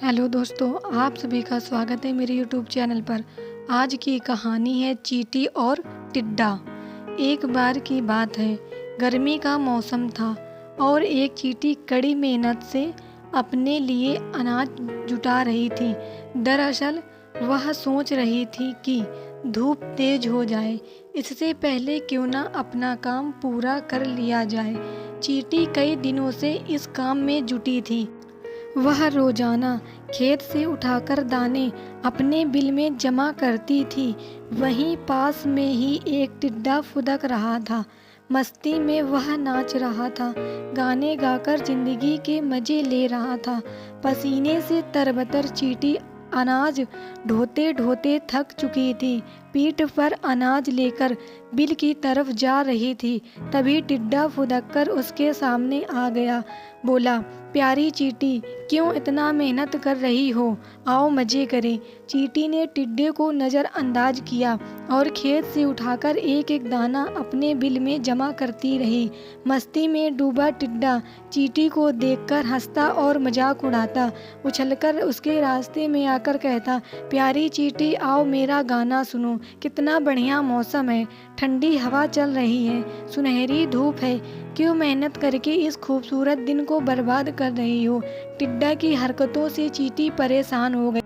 Hello दोस्तों, आप सभी का स्वागत है मेरे यूट्यूब चैनल पर। आज की कहानी है चींटी और टिड्डा। एक बार की बात है, गर्मी का मौसम था और एक चींटी कड़ी मेहनत से अपने लिए अनाज जुटा रही थी। दरअसल वह सोच रही थी कि धूप तेज हो जाए, इससे पहले क्यों ना अपना काम पूरा कर लिया जाए। चींटी कई दिनों से इस काम में जुटी थी। वह रोजाना खेत से उठाकर दाने अपने बिल में जमा करती थी। वहीं पास में ही एक टिड्डा फुदक रहा था। मस्ती में वह नाच रहा था, गाने गाकर जिंदगी के मजे ले रहा था। पसीने से तरबतर चींटी अनाज ढोते ढोते थक चुकी थी। पीठ पर अनाज लेकर बिल की तरफ जा रही थी। तभी टिड्डा फुदककर उसके सामने आ गया। बोला, प्यारी चींटी, क्यों इतना मेहनत कर रही हो? आओ मजे करें। चींटी ने टिड्डे को नज़रअंदाज किया और खेत से उठाकर एक एक दाना अपने बिल में जमा करती रही। मस्ती में डूबा टिड्डा चींटी को देखकर हंसता और मजाक उड़ाता। उछलकर उसके रास्ते में आकर कहता, प्यारी चींटी, आओ मेरा गाना सुनो। कितना बढ़िया मौसम है, ठंडी हवा चल रही है, सुनहरी धूप है। क्यों मेहनत करके इस खूबसूरत दिन को बर्बाद कर रही हो? टिड्डा की हरकतों से चींटी परेशान हो गई।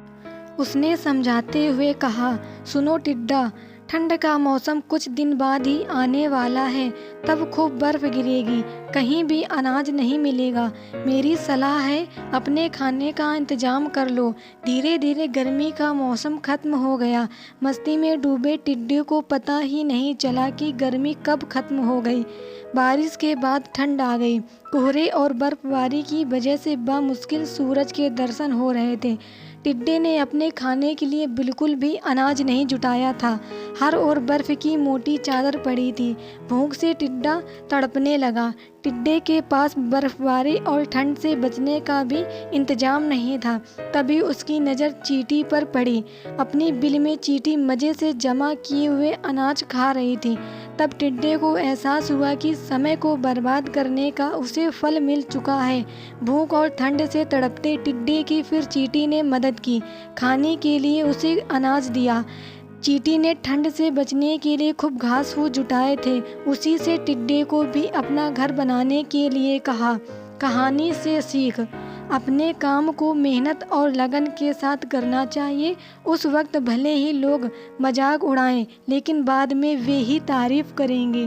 उसने समझाते हुए कहा, सुनो टिड्डा, ठंड का मौसम कुछ दिन बाद ही आने वाला है। तब खूब बर्फ गिरेगी, कहीं भी अनाज नहीं मिलेगा। मेरी सलाह है, अपने खाने का इंतजाम कर लो। धीरे धीरे गर्मी का मौसम खत्म हो गया। मस्ती में डूबे टिड्डे को पता ही नहीं चला कि गर्मी कब खत्म हो गई। बारिश के बाद ठंड आ गई। कोहरे और बर्फबारी की वजह से बामुश्किल सूरज के दर्शन हो रहे थे। टिड्डे ने अपने खाने के लिए बिल्कुल भी अनाज नहीं जुटाया था। हर ओर बर्फ की मोटी चादर पड़ी थी। भूख से टिड्डा तड़पने लगा। टिड्डे के पास बर्फबारी और ठंड से बचने का भी इंतजाम नहीं था। तभी उसकी नज़र चींटी पर पड़ी। अपनी बिल में चींटी मज़े से जमा किए हुए अनाज खा रही थी। तब टिड्डे को एहसास हुआ कि समय को बर्बाद करने का उसे फल मिल चुका है। भूख और ठंड से तड़पते टिड्डे की फिर चींटी ने मदद की। खाने के लिए उसे अनाज दिया। चींटी ने ठंड से बचने के लिए खूब घास फूस जुटाए थे। उसी से टिड्डे को भी अपना घर बनाने के लिए कहा। कहानी से सीख, अपने काम को मेहनत और लगन के साथ करना चाहिए। उस वक्त भले ही लोग मजाक उड़ाएं, लेकिन बाद में वे ही तारीफ करेंगे।